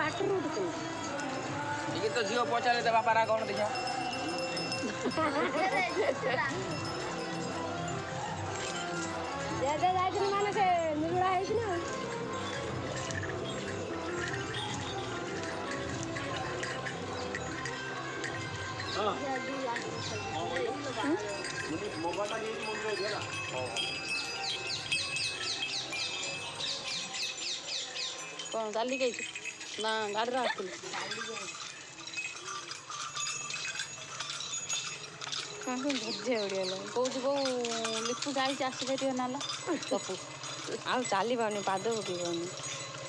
ଟିକେ ତ ଝିଅ ପଚାରେ ତା ବାପାରା କ'ଣ ଦେଖିଆ ଯାଇଥିଲି ମାନେ ସେ ନିରୁଳା ହେଇଛି ନା କ'ଣ ଚାଲିକି ଆଇଛୁ ନା ଗାଡ଼ିରେ ଆସିଥିଲୁ ବୁଝେ ଉଡ଼ିଗଲା କହୁଛୁ କୋଉ ଲିପୁ ଯାଇଛି ଆସିପାରିବ ନାଲା ତପୁ ଆଉ ଚାଲିପାରୁନି ପାଦ ଉଠିପାରୁନି